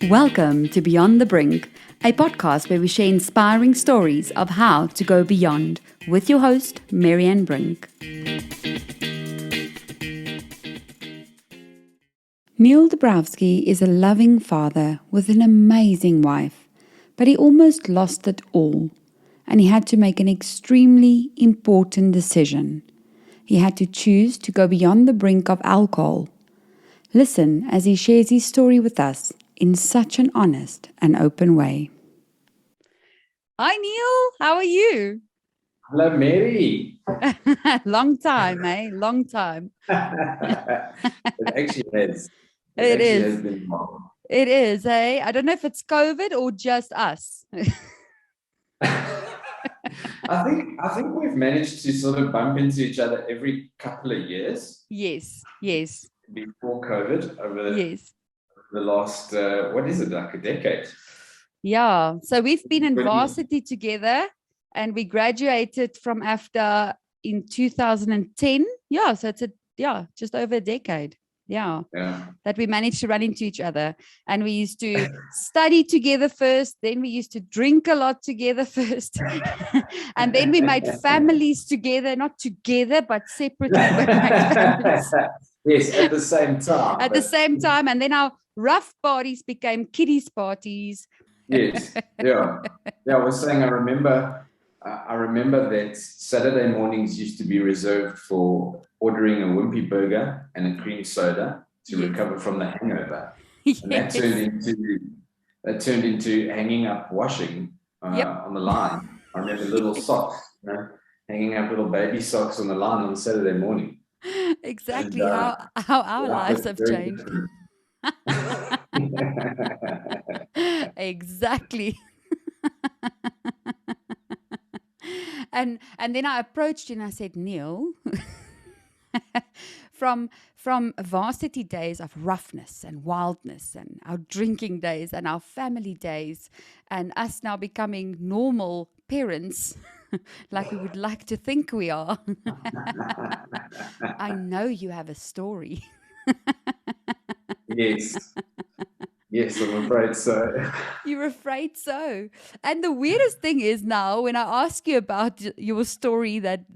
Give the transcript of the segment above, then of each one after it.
Welcome to Beyond the Brink, a podcast where we share inspiring stories of how to go beyond with your host, Marianne Brink. Niel Dobrowsky is a loving father with an amazing wife, but he almost lost it all, and he had to make an extremely important decision. He had to choose to go beyond the brink of alcohol. Listen as he shares his story with us in such an honest and open way. Hi, Niel. How are you? Hello, Mary. Long time, eh? Long time. It actually has. It Actually is. has been long. It is, eh? I don't know if it's COVID or just us. I think we've managed to sort of bump into each other every couple of years. Yes. Before COVID, over Yes. the last what is it, like a decade? Yeah. So we've been in 20. varsity together and we graduated from AFDA in 2010. Yeah. So it's just over a decade. Yeah. That we managed to run into each other. And we used to study together first. Then we used to drink a lot together first. And then we made families together, not together, but separately. But made families. Yes, at the same time. At the same time. And then our rough parties became kiddies parties. Yes. Yeah. I was saying, I remember that Saturday mornings used to be reserved for ordering a wimpy burger and a cream soda to recover from the hangover. Yes. And that turned into hanging up washing on the line. I remember little socks, hanging up little baby socks on the line on Saturday morning. Exactly. And, how our lives have changed. Exactly. And then I approached you and I said, Niel, from varsity days of roughness and wildness and our drinking days and our family days and us now becoming normal parents like we would like to think we are. I know you have a story. Yes, I'm afraid so. You're afraid so. And the weirdest thing is now when I ask you about your story that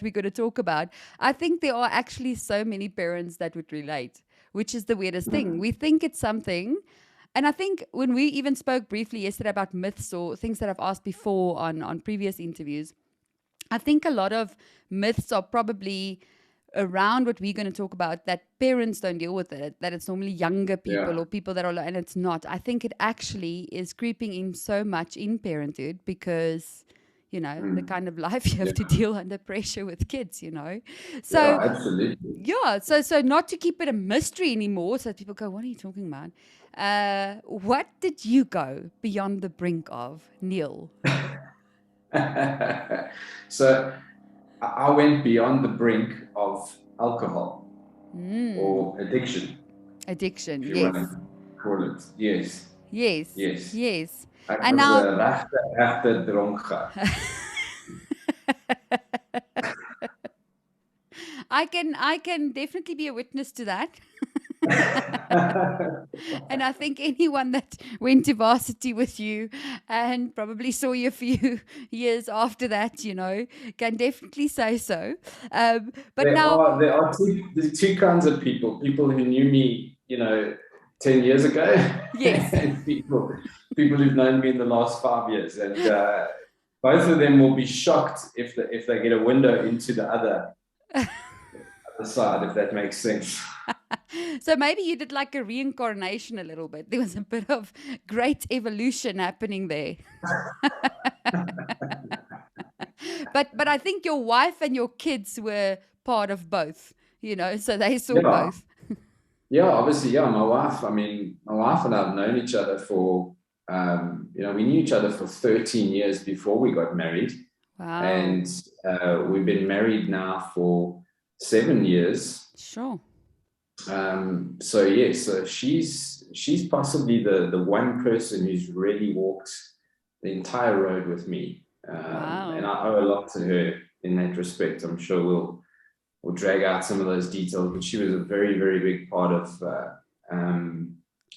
we're going to talk about, I think there are actually so many parents that would relate, which is the weirdest thing. We think it's something. And I think when we even spoke briefly yesterday about myths or things that I've asked before on previous interviews, I think a lot of myths are probably around what we're going to talk about, that parents don't deal with it, that it's normally younger people or people that are, and it's not. I think it actually is creeping in so much in parenthood because, the kind of life you have to deal under pressure with kids, So, absolutely. Yeah. So not to keep it a mystery anymore, so people go, what are you talking about? What did you go beyond the brink of, Niel? So I went beyond the brink of alcohol or addiction. Addiction, If you yes. want to call it. Yes. And now, regte dronker. I can definitely be a witness to that. And I think anyone that went to varsity with you and probably saw you a few years after that, can definitely say so. But there are two kinds of people who knew me, 10 years ago. Yes. And people who've known me in the last 5 years. And both of them will be shocked if they get a window into the other side, if that makes sense. So maybe you did like a reincarnation a little bit. There was a bit of great evolution happening there. But I think your wife and your kids were part of both, so they saw both. Obviously, my wife and I have known each other for, we knew each other for 13 years before we got married. Wow. And we've been married now for 7 years. Sure. So she's possibly the one person who's really walked the entire road with me. Wow. And I owe a lot to her in that respect. I'm sure we'll drag out some of those details, but she was a very, very big part of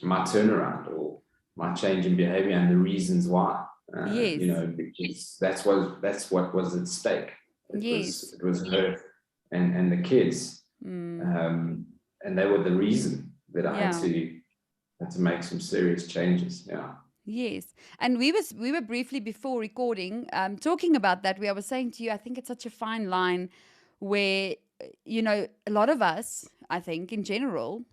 my turnaround, or my change in behavior and the reasons why. Yes. Because that's what was at stake. Yes. It was her and the kids, and they were the reason that I Yeah. had to make some serious changes. Yeah. Yes. And we were briefly before recording talking about that, where I was saying to you, I think it's such a fine line where, a lot of us, I think in general,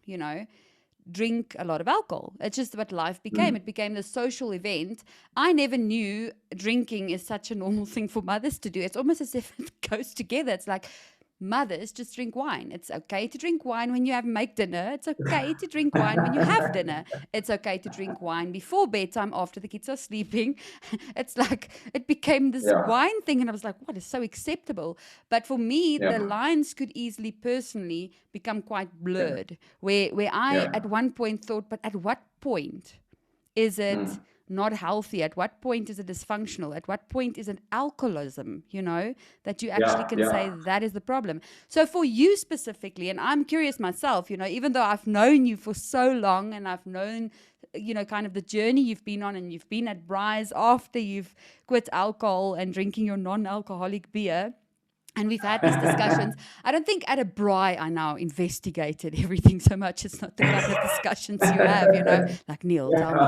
drink a lot of alcohol. It's just what life became. It became the social event. I never knew drinking is such a normal thing for mothers to do. It's almost as if it goes together. It's like, mothers just drink wine. It's okay to drink wine when you make dinner. It's okay to drink wine when you have dinner. It's okay to drink wine before bedtime after the kids are sleeping. It's like it became this Yeah. wine thing, and I was like, what is so acceptable? But for me, the Yeah. lines could easily personally become quite blurred, where I Yeah. at one point thought, but at what point is it not healthy? At what point is it dysfunctional? At what point is it alcoholism, that you actually can say that is the problem? So for you specifically, and I'm curious myself, even though I've known you for so long and I've known, kind of the journey you've been on, and you've been at Bry's after you've quit alcohol and drinking your non-alcoholic beer, and we've had these discussions. I don't think at a braai I now investigated everything so much. It's not the kind of discussions you have, like, Niel, tell me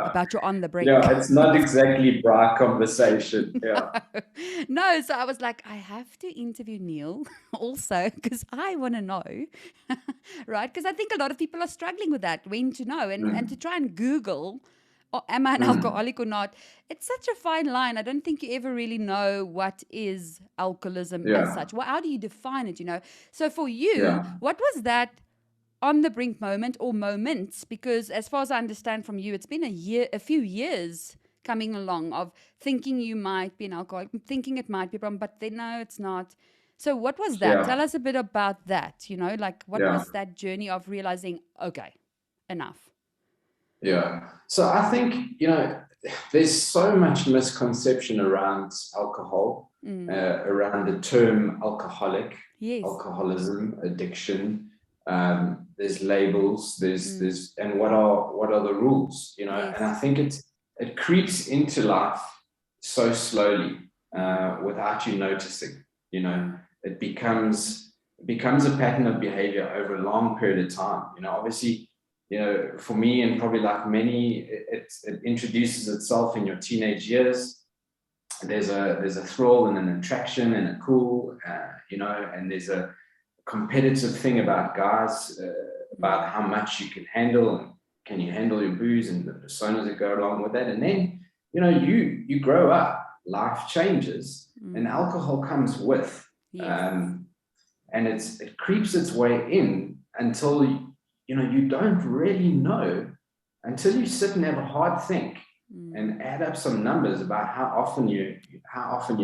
about your on the brink. Yeah, it's not exactly bra conversation. Yeah. No, so I was like, I have to interview Niel also because I want to know, right? Because I think a lot of people are struggling with that, when to know, and to try and Google, am I an alcoholic or not? It's such a fine line. I don't think you ever really know what is alcoholism as such. Well, how do you define it, So for you, what was that on the brink moment or moments? Because as far as I understand from you, it's been a few years coming along of thinking you might be an alcoholic, thinking it might be a problem, but then no, it's not. So what was that? Tell us a bit about that, like what was that journey of realizing, okay, enough? Yeah. So I think, there's so much misconception around alcohol, around the term alcoholic, alcoholism, addiction. There's labels, there's and what are the rules, and I think it creeps into life so slowly, without you noticing. It becomes a pattern of behavior over a long period of time. Obviously, for me, and probably like many, it introduces itself in your teenage years. There's a thrill and an attraction and a cool, and there's a competitive thing about guys, about how much you can handle, and can you handle your booze, and the personas that go along with that. And then, you grow up, life changes, and alcohol comes with, and it creeps its way in until you don't really know, until you sit and have a hard think and add up some numbers about how often you're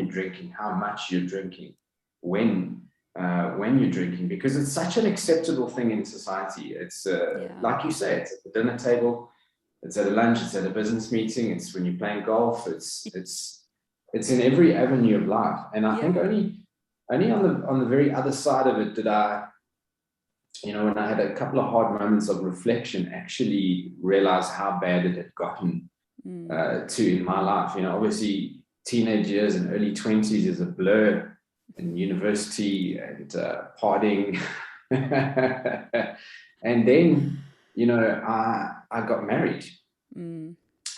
drinking, how much you're drinking, when you're drinking, because it's such an acceptable thing in society. It's like you say, it's at the dinner table, it's at a lunch, it's at a business meeting, it's when you're playing golf, it's in every avenue of life. And I think only on the very other side of it did I, when I had a couple of hard moments of reflection, actually realize how bad it had gotten to in my life. Obviously teenage years and early 20s is a blur, and university and partying. And then, I got married,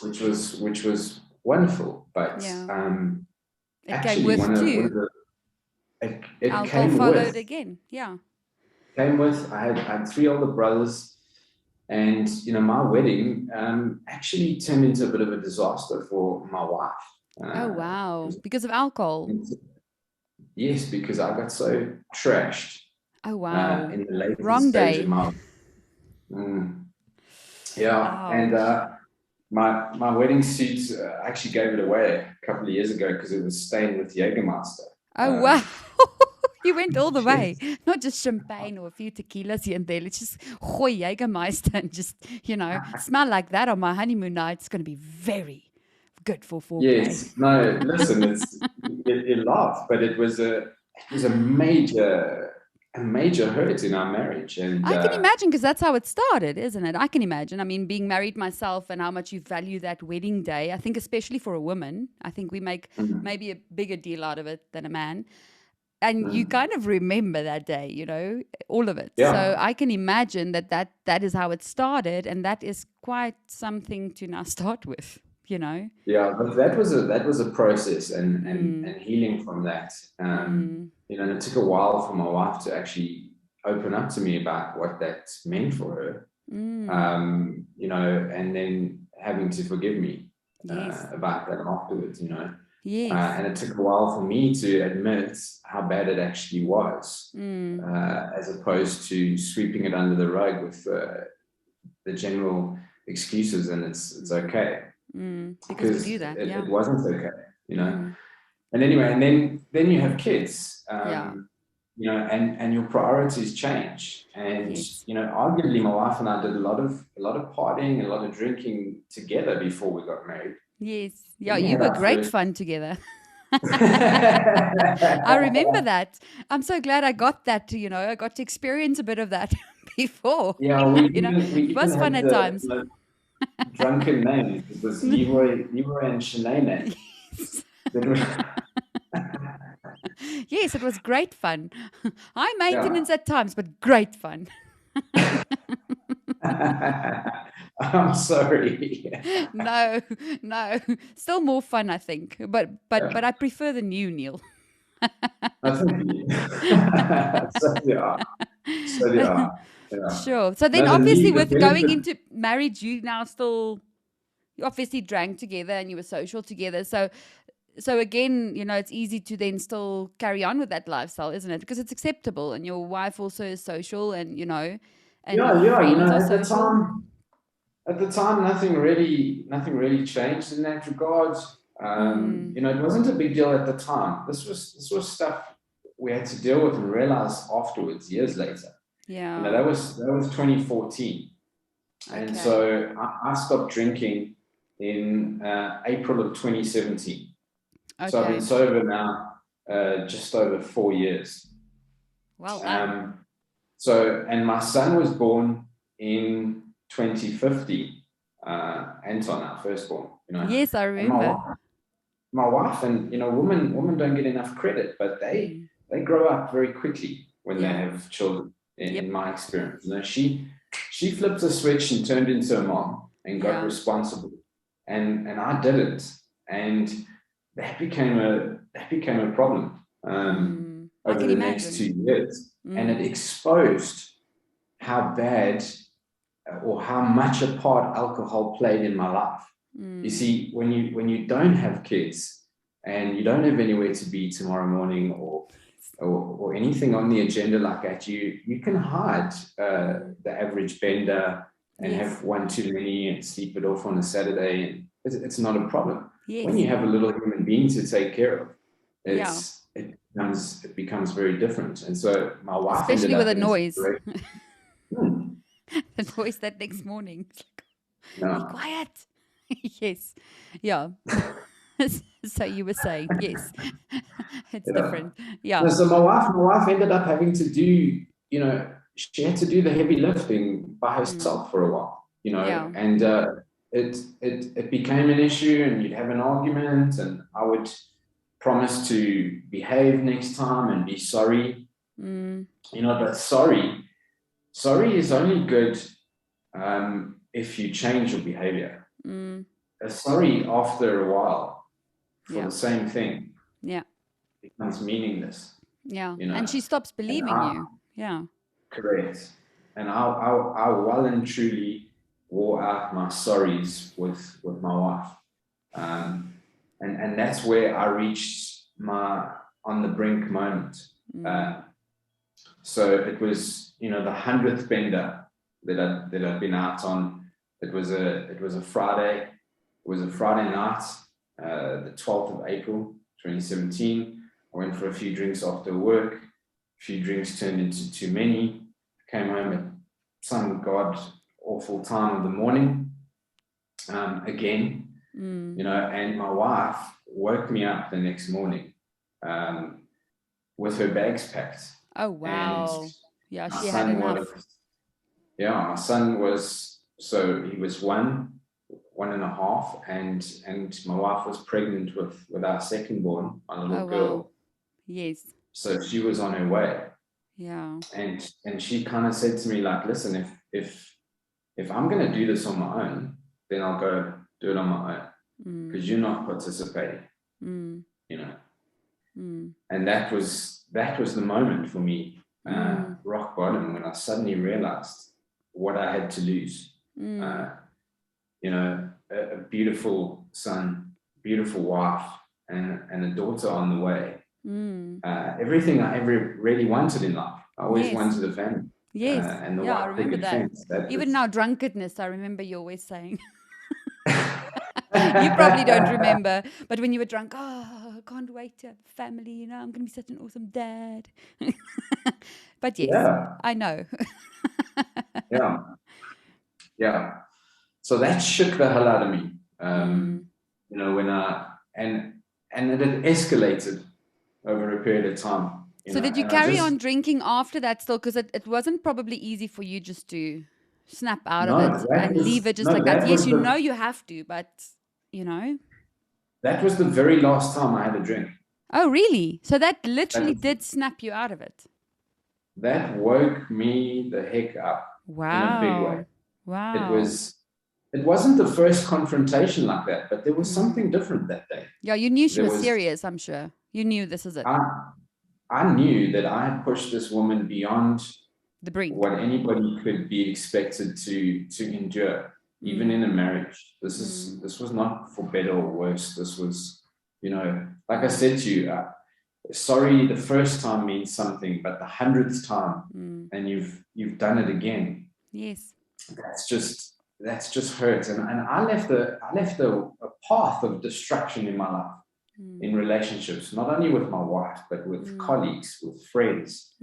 which was wonderful, but it came with too. It came followed with again. Came with. I had 3 older brothers, and my wedding actually turned into a bit of a disaster for my wife. Oh wow! Because of alcohol. Yes, because I got so trashed. Oh wow! In the late Wrong stage day. of my and my wedding suit, I actually gave it away a couple of years ago because it was stained with Jägermeister. Oh wow! You went all the way, not just champagne or a few tequilas here and there. Let's just gooi Jägermeister and just smell like that on my honeymoon night. It's going to be very good for foreplay. Yes, no, listen, you laugh, but it was a major a major hurt in our marriage. And I can imagine, because that's how it started, isn't it? I can imagine. I mean, being married myself and how much you value that wedding day. I think, especially for a woman, I think we make mm, maybe a bigger deal out of it than a man. And you mm, kind of remember that day, all of it. So yeah, I can imagine that is how it started. And that is quite something to now start with. yeah, but that was a process, and Mm, healing from that. mm, And it took a while for my wife to actually open up to me about what that meant for her. mm. And then having to forgive me Yes, about that afterwards. yes. And it took a while for me to admit how bad it actually was, Mm, as opposed to sweeping it under the rug with the general excuses, and it's mm, okay, because we because do that. it Yeah. wasn't okay. Mm, And anyway, and then you have kids, yeah. and your priorities change. And Yes. arguably, my wife and I did a lot of partying and a lot of drinking together before we got married. Yes. Yeah, When we you had were our great first. fun together. I remember that. I'm so glad I got I got to experience a bit of that before. Yeah, we You know, even we it even was fun had at the times. drunken names. It was Leroy and Shanae. Yes. That was, Yes, it was great fun. High yeah. maintenance at times, but great fun. I'm sorry. No, no. Still more fun, I think. But Yeah, I prefer the new Neil. I think so they are. So they are. Yeah. Sure. So then No, obviously the with going benefit. into marriage, you obviously drank together and you were social together. So again, it's easy to then still carry on with that lifestyle, isn't it? Because it's acceptable and your wife also is social and your Yeah, yeah. friends are At the social. time, nothing really changed in that regard. Mm, It wasn't a big deal at the time. This was stuff we had to deal with and realize afterwards, years later. yeah. That was 2014, and Okay. so I stopped drinking in April of 2017. So I've been Okay. sober now just over 4 years. Well done. Um, and my son was born in 2015. Anton, our firstborn. Yes, I And my remember. wife, my wife, and women don't get enough credit, but they Mm, they grow up very quickly when they yeah. have children. In Yep. my experience, she flipped a switch and turned into a mom and got Yeah. responsible, and I didn't, and that became a problem I over can the next imagine. 2 years, and it Mm, exposed how bad or how much a part alcohol played in my life. You mm, see, when you don't have kids and you don't have anywhere to be tomorrow morning, or anything on the agenda like that, you can hide mm. the average bender and Yes. have one too many and sleep it off on a Saturday, and it's not a problem. When Yes. you have a little human being to take care of, Yeah. it becomes very different. And so my wife ended Especially with up a in a noise. situation. Hmm, The noise that next morning. It's like, be no, quiet. Yes. Yeah. So you were saying, yes. It's yeah. different. No, Yeah. so my wife ended up having to do, she had to do the heavy lifting by Mm. herself for a while, Yeah. and it became an issue, and you'd have an argument, and I would promise to behave next time and be sorry, Mm. but sorry is only good if you change your behavior. Mm. A sorry after a while for Yeah. the same thing Yeah. becomes meaningless, Yeah. you And know. she stops And believing you. Yeah. correct. And I well and truly wore out my sorries with my wife. Um, and that's where I reached my on the brink moment. Mm. Uh, so it was, the 100th bender that I'd been out on. It was a Friday. It was a Friday night, the 12th of April, 2017. I went for a few drinks after work. A few drinks turned into too many. I came home at some god awful time of the morning. Again, Mm. and my wife woke me up the next morning, um, with her bags packed. Oh, and wow. Yeah, my she had son enough. was, yeah, my son was, so he was 1.5, and my wife was pregnant with our second born, my little Oh, wow. girl. Yes. So she was on her way, Yeah. and she kind of said to me like, listen, if I'm going to do this on my own, then I'll go do it on my own, because you're not participating, Mm. you know. Mm. And that was the moment for me, Mm. rock bottom, when I suddenly realized what I had to lose. Mm. You know, a beautiful son, beautiful wife, and a daughter on the way. Mm. Everything I ever really wanted in life. I always Yes. wanted a family, Yes. and the Yeah, I white remember picket that. fence. That Even was. now, drunkenness, I remember you always saying. You probably don't remember, but when you were drunk, oh, I can't wait to have a family, I'm going to be such an awesome dad. But yes, Yeah, I know. yeah, yeah. So that shook the hell out of me. Mm. When and it had escalated over a period of time. So did you And I carry on just drinking after that still? Because it wasn't probably easy for you just to snap out of no, it and leave it just like that. that Yes, was you know you have to, but you know. the very last time I had a drink. Oh, really? So that literally That did snap you out of it. that woke me the heck up in a big way. Wow. It Wow. was it wasn't the first confrontation like that, but there was Mm. something different that day. Yeah, you knew she There was was serious, I'm sure. You knew this is it. I knew that I had pushed this woman beyond The brink. what anybody could be expected to endure, even in a marriage. This was not for better or worse. This was, like I said to you, sorry, the first time means something, but the 100th time, and you've done it again. Yes. That's just hurt. And I left a path of destruction in my life, in relationships, not only with my wife, but with colleagues, with friends,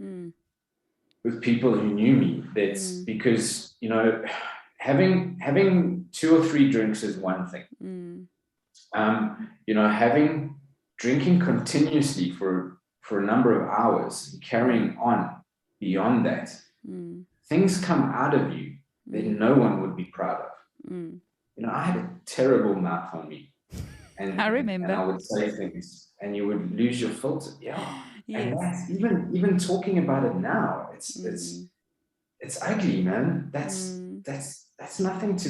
with people who knew me. That's because, having 2 or 3 drinks is one thing. Having drinking continuously for a number of hours, carrying on beyond that, things come out of you that no one would be proud of. I had a terrible mouth on me, and I and I remember. would say things, and you would lose your filter. Yeah, and Yes. that's even talking about it now. It's ugly, man. That's nothing to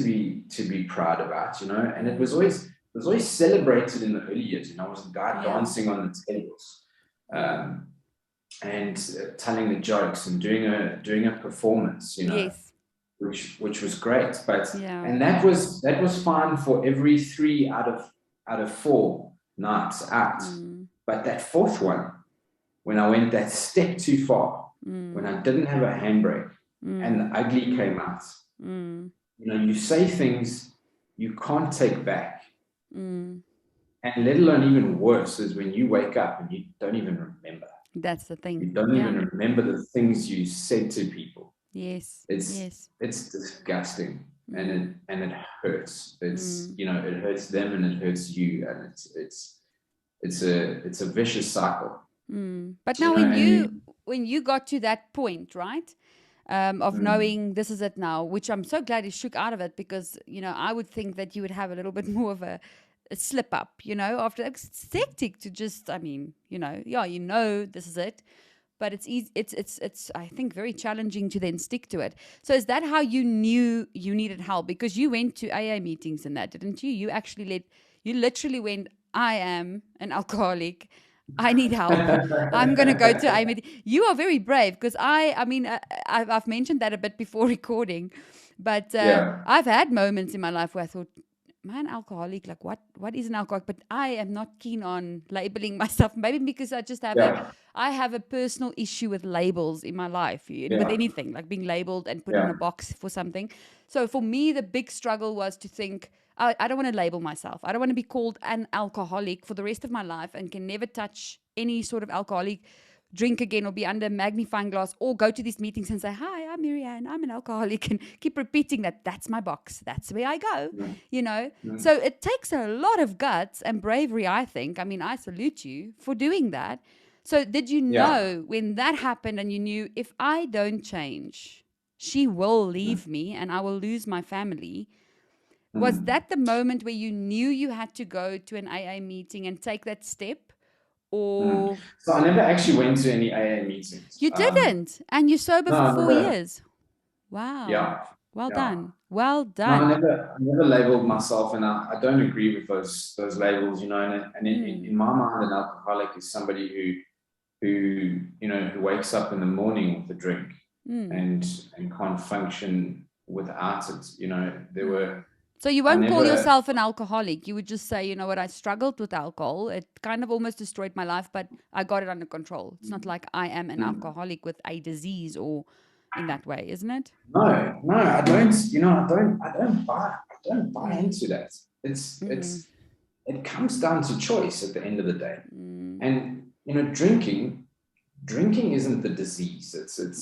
be proud about, And it was always celebrated in the early years. I was the guy dancing on the tables, and telling the jokes and doing a performance, Yes. which was great. Yeah. And that was fine for every 3 out of 4 nights out. But that fourth one, when I went that step too far, when I didn't have a handbrake, and the ugly came out, you say things you can't take back. And let alone, even worse is when you wake up and you don't even remember. That's the You thing. don't Yeah. even remember the things you said to people. Yes. It's Yes. disgusting, and it hurts. It hurts them and it hurts you, and it's a vicious cycle. But now when you got to that point, right? Of knowing this is it now, which I'm so glad you shook out of it, because I would think that you would have a little bit more of a slip up, after it's hectic to just, this is it, but it's easy, it's I think very challenging to then stick to it. So is that how you knew you needed help? Because you went to AA meetings and that, didn't you? You literally went, I am an alcoholic, I need help, I'm going to go to AA meeting. You are very brave, because I've mentioned that a bit before recording, but Yeah, I've had moments in my life where I thought, man, alcoholic, like what is an alcoholic? But I am not keen on labeling myself, maybe because I just have yeah, I have a personal issue with labels in my life, with yeah, anything, like being labeled and put in yeah, a box for something. So for me, the big struggle was to think, I don't want to label myself. I don't want to be called an alcoholic for the rest of my life and can never touch any sort of alcoholic drink again, or be under a magnifying glass, or go to these meetings and say, hi, I'm Marianne, I'm an alcoholic, and keep repeating that. That's my box. That's where I go, So it takes a lot of guts and bravery, I think. I mean, I salute you for doing that. So did you Yeah. know when that happened and you knew if I don't change, she will Mm. leave me and I will lose my family? Was Mm. that the moment where you knew you had to go to an AA meeting and take that step? Mm. Or So I never actually went to any AA meetings. you didn't and you're sober No, for I 4 never. years? Wow. Yeah. Well Yeah. done. Well No, done. I never labeled myself, and I don't agree with those labels. And in my mind, an alcoholic is somebody who wakes up in the morning with a drink Mm. and can't function without it. So you I won't call never. yourself an alcoholic. You would just say, you know what, I struggled with alcohol. It kind of almost destroyed my life, but I got it under control. It's not like I am an Mm. alcoholic with a disease or in that way, isn't it? No, I don't. I don't buy Mm. into that. Mm. It comes down to choice at the end of the day. Mm. And drinking isn't the disease.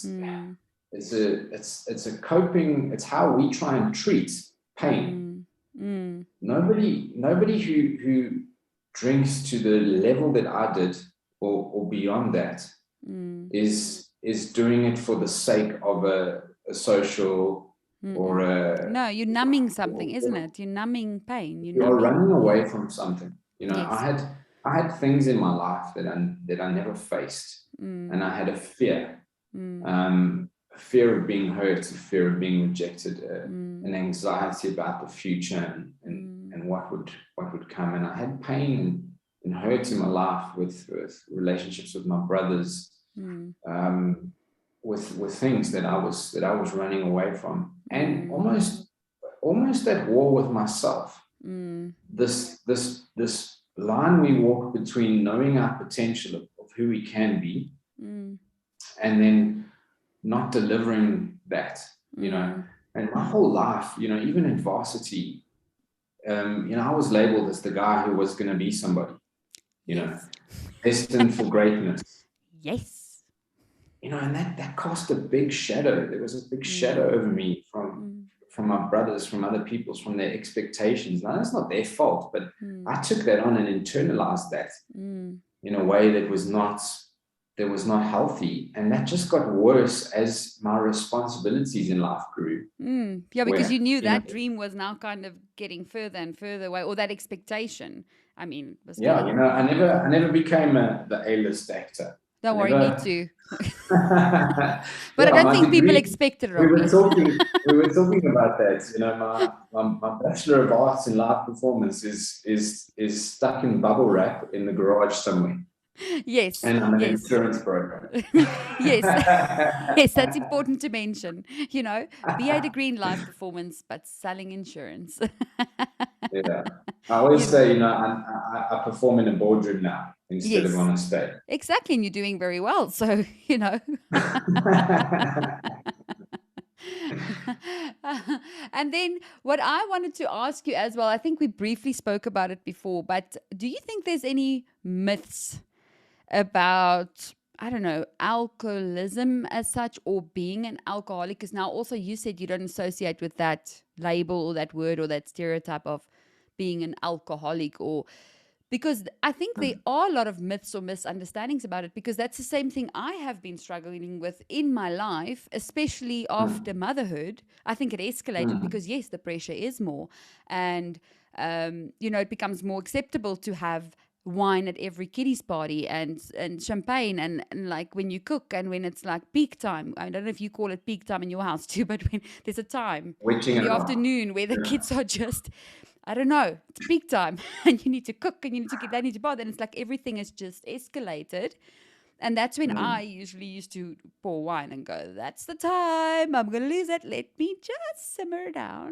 Mm. It's a coping. It's how we try and treat pain. Mm. Mm. Nobody who drinks to the level that I did or beyond that Mm. is doing it for the sake of a social or Mm-mm. a No, you're numbing something, isn't or, it? You're numbing pain. You're you are numbing. running Yeah. away from something. Yes. I had things in my life that I never faced, and Mm. I had a fear, Mm. a fear of being hurt, a fear of being rejected, Mm. an anxiety about the future and what would come. And I had pain and hurt in my life with relationships with my brothers, Mm. with things that I was running away from, and Mm. almost at war with myself. Mm. This line we walk between knowing our potential of who we can be Mm. and then not delivering that, Mm. and my whole life, even in varsity, I was labeled as the guy who was going to be somebody, Yes. destined for greatness, Yes. and that cast a big shadow. There was a big shadow Mm. over me Mm. from my brothers, from other people's, from their expectations. Now, that's not their fault, but Mm. I took that on and internalized that Mm. in a way that was not healthy, and that just got worse as my responsibilities in life grew. Mm. Yeah, because Where you knew that dream was now kind of getting further and further away, or that expectation, I mean, was yeah, getting. I never became the A-list actor. I Don't worry, me never. too. But I Yeah, don't my think people degree. expected it We of were me. talking. We were talking about that. My Bachelor of Arts in Live Performance is stuck in bubble wrap in the garage somewhere, Yes, and I'm an yes. insurance broker. Yes. Yes, that's important to mention. BA degree in life performance, but selling insurance. Yeah, I always you know. say, I perform in a boardroom now instead of Yes. on a stage. Exactly, and you're doing very well. So, And then what I wanted to ask you as well, I think we briefly spoke about it before, but do you think there's any myths about, I don't know, alcoholism as such or being an alcoholic? Because now also you said you don't associate with that label or that word or that stereotype of being an alcoholic, or because I think there are a lot of myths or misunderstandings about it, because that's the same thing I have been struggling with in my life, especially after motherhood. I think it escalated because, yes, the pressure is more. And, it becomes more acceptable to have wine at every kiddies party and champagne and like when you cook and when it's like peak time. I don't know if you call it peak time in your house too, but when there's a time Witching in it the off. afternoon where the Yeah. kids are just, I don't know, it's peak time and you need to cook and you need to get, they need to bath, and it's like everything is just escalated. And that's when I usually used to pour wine and go, that's the time, I'm going to lose it. Let me just simmer down.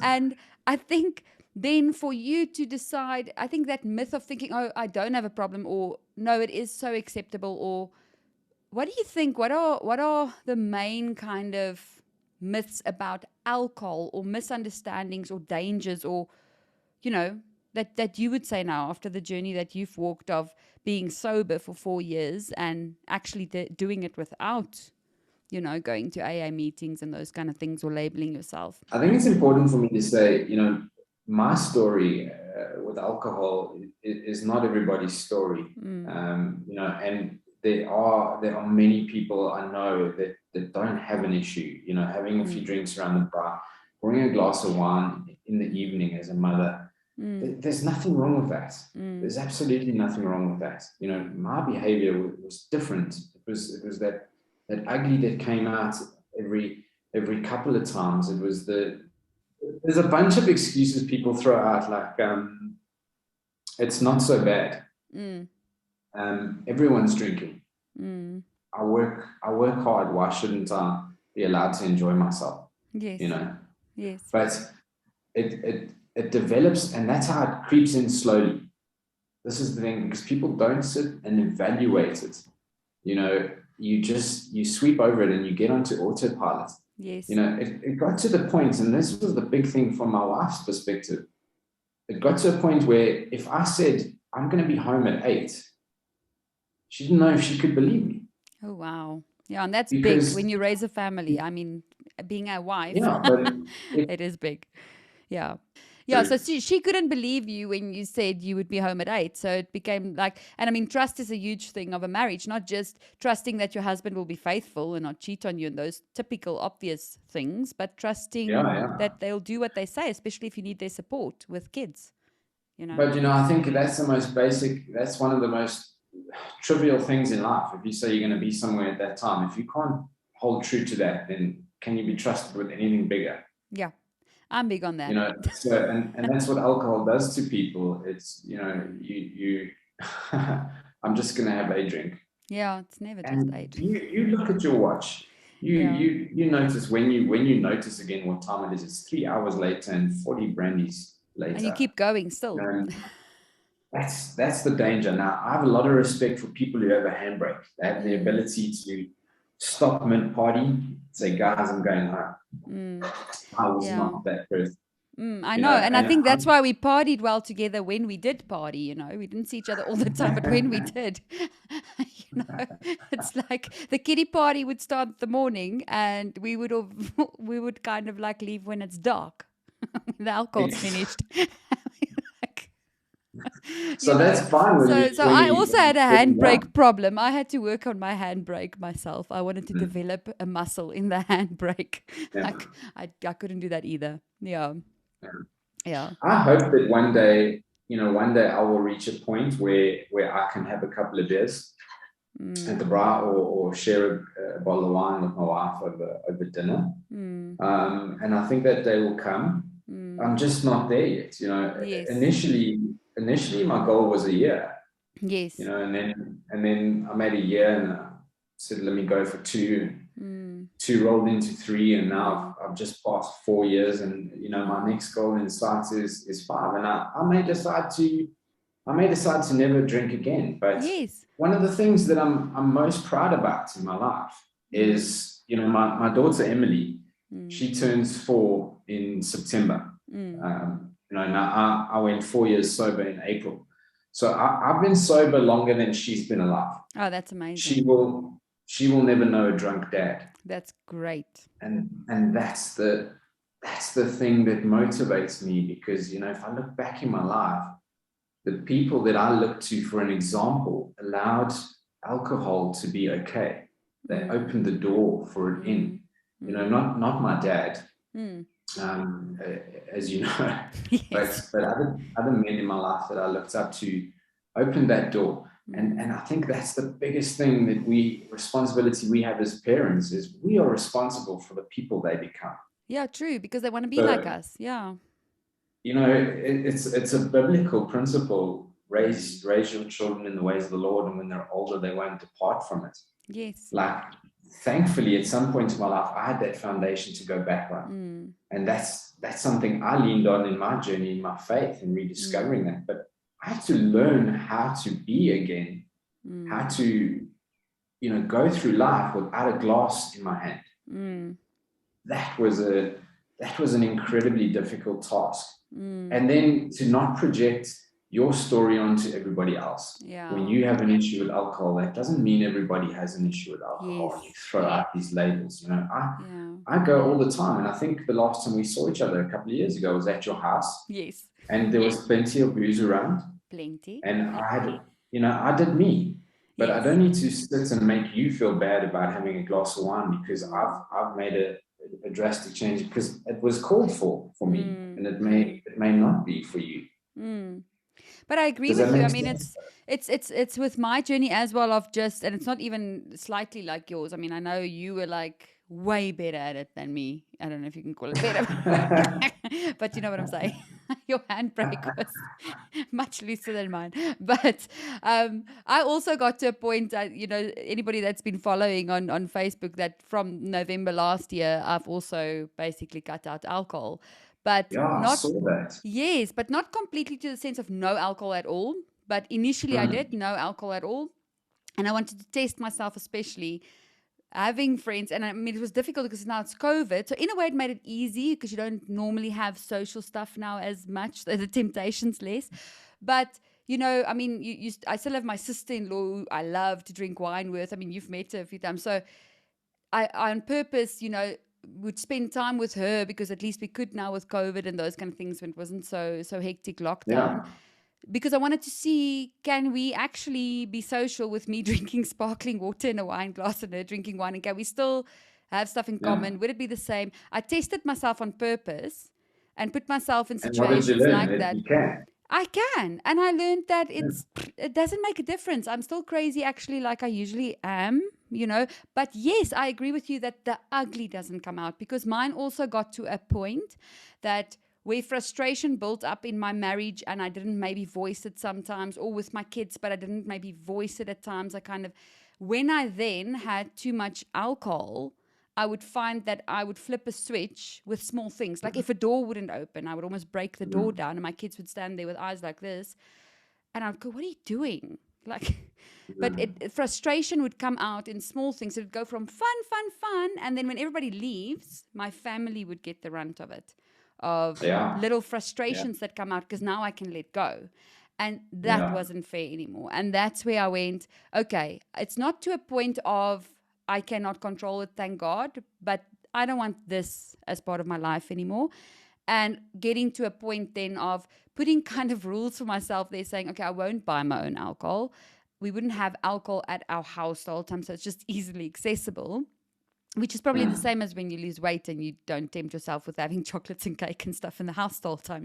And I think then for you to decide, I think that myth of thinking, oh, I don't have a problem, or no, it is so acceptable, or what do you think? What are the main kind of myths about alcohol or misunderstandings or dangers, or that you would say now after the journey that you've walked of being sober for 4 years and actually doing it without going to AA meetings and those kind of things, or labeling yourself? I think it's important for me to say, my story with alcohol is not everybody's story. You know, and there are many people I know that don't have an issue, you know, having a few drinks around the bar, pouring a glass of wine in the evening as a mother. There's nothing wrong with that. There's absolutely nothing wrong with that. You know, my behavior was different. It was that ugly that came out every couple of times. It was there's a bunch of excuses people throw out, like it's not so bad. Everyone's drinking. I work hard. Why shouldn't I be allowed to enjoy myself? Yes. You know. Yes. But it develops, and that's how it creeps in slowly. This is the thing, because people don't sit and evaluate it. You know, you sweep over it and you get onto autopilot. Yes. You know, it got to the point, and this was the big thing from my wife's perspective. It got to a point where if I said, I'm going to be home at 8, she didn't know if she could believe me. Oh, wow. Yeah, and that's big when you raise a family. I mean, being a wife, but it is big. Yeah. Yeah, so she couldn't believe you when you said you would be home at 8. So it became like, and I mean, trust is a huge thing of a marriage, not just trusting that your husband will be faithful and not cheat on you and those typical obvious things, but trusting that they'll do what they say, especially if you need their support with kids, you know. But, you know, I think that's the most basic, that's one of the most trivial things in life. If you say you're going to be somewhere at that time, if you can't hold true to that, then can you be trusted with anything bigger? Yeah. I'm big on that. You know, so and that's what alcohol does to people. It's, you know, you I'm just gonna have a drink. Yeah, it's never just and 8. You look at your watch. You notice when you notice again what time it is. It's 3 hours later and 40 brandies later. And you keep going still. That's the danger. Now, I have a lot of respect for people who have a handbrake. They have the ability to stop mid-party, say, guys, I'm going home. I was not that person. I know. And I think that's why we partied well together when we did party, you know. We didn't see each other all the time, but when we did, you know, it's like the kiddie party would start in the morning and we would kind of like leave when it's dark. The alcohol's finished. So that's fine. So I also had a handbrake problem. I had to work on my handbrake myself. I wanted to develop a muscle in the handbrake. Like I couldn't do that either. Yeah. I hope that one day I will reach a point where I can have a couple of beers at the bar or share a bottle of wine with my wife over dinner. And I think that day will come. I'm just not there yet. You know, initially my goal was a year. Yes. You know, and then I made a year and I said, let me go for 2. 2 rolled into 3, and now I've just passed 4 years, and you know, my next goal in sight is 5, and I may decide to never drink again. But one of the things that I'm most proud about in my life is, you know, my daughter Emily, she turns 4 in September. You know, now I went 4 years sober in April. So I've been sober longer than she's been alive. Oh, that's amazing. She will never know a drunk dad. That's great. And that's the thing that motivates me, because, you know, if I look back in my life, the people that I look to for an example allowed alcohol to be okay. They opened the door for it in. You know, not my dad. As you know, but other men in my life that I looked up to opened that door. And I think that's the biggest thing responsibility we have as parents, is we are responsible for the people they become. Yeah, true, because they want to be like us. Yeah. You know, it's a biblical principle. Raise your children in the ways of the Lord, and when they're older, they won't depart from it. Yes. Like, thankfully, at some point in my life, I had that foundation to go back on. And that's something I leaned on in my journey, in my faith, and rediscovering that. But I had to learn how to be again, how to, you know, go through life without a glass in my hand. That was an incredibly difficult task. And then to not project your story onto everybody else. Yeah. When you have an issue with alcohol, that doesn't mean everybody has an issue with alcohol. And you Yes. throw out these labels. Yeah. I go all the time, and I think the last time we saw each other a couple of years ago was at your house, Yes. and there was plenty of booze around, Plenty. and I did me. But I Yes. don't need to sit and make you feel bad about having a glass of wine because I've made a drastic change because it was called for me, and it may not be for you. Mm. But I agree Does that with you. make I mean, sense? it's with my journey as well of just, and it's not even slightly like yours. I mean, I know you were like way better at it than me. I don't know if you can call it better, but you know what I'm saying. Your handbrake was much looser than mine. But I also got to a point, anybody that's been following on Facebook, that from November last year, I've also basically cut out alcohol, but Yeah, I not. saw that. Yes, but not completely to the sense of no alcohol at all. But initially, I did no alcohol at all. And I wanted to test myself, especially having friends. And I mean, it was difficult because now it's COVID. So, in a way, it made it easy because you don't normally have social stuff now as much. The temptation's less. But, I mean, I still have my sister in law who I love to drink wine with. I mean, you've met her a few times. So, I on purpose, would spend time with her because at least we could now with COVID and those kind of things when it wasn't so hectic lockdown. Yeah. Because I wanted to see, can we actually be social with me drinking sparkling water in a wine glass and her drinking wine, and can we still have stuff in common? Would it be the same? I tested myself on purpose and put myself in And what did you situations learn? like That that. you can. I can. And I learned that Yeah. it doesn't make a difference. I'm still crazy actually, like I usually am, But yes, I agree with you that the ugly doesn't come out, because mine also got to a point that where frustration built up in my marriage and I didn't maybe voice it sometimes, or with my kids, but I didn't maybe voice it at times. When I then had too much alcohol, I would find that I would flip a switch with small things. Like if a door wouldn't open, I would almost break the door down, and my kids would stand there with eyes like this. And I'd go, "What are you doing?" But frustration would come out in small things. It would go from fun. And then when everybody leaves, my family would get the runt of it, of little frustrations that come out, because now I can let go. And that wasn't fair anymore. And that's where I went, okay, it's not to a point of I cannot control it, thank God, but I don't want this as part of my life anymore. And getting to a point then of putting kind of rules for myself there, saying, okay, I won't buy my own alcohol. We wouldn't have alcohol at our house the whole time, so it's just easily accessible, which is probably the same as when you lose weight and you don't tempt yourself with having chocolates and cake and stuff in the house the whole time,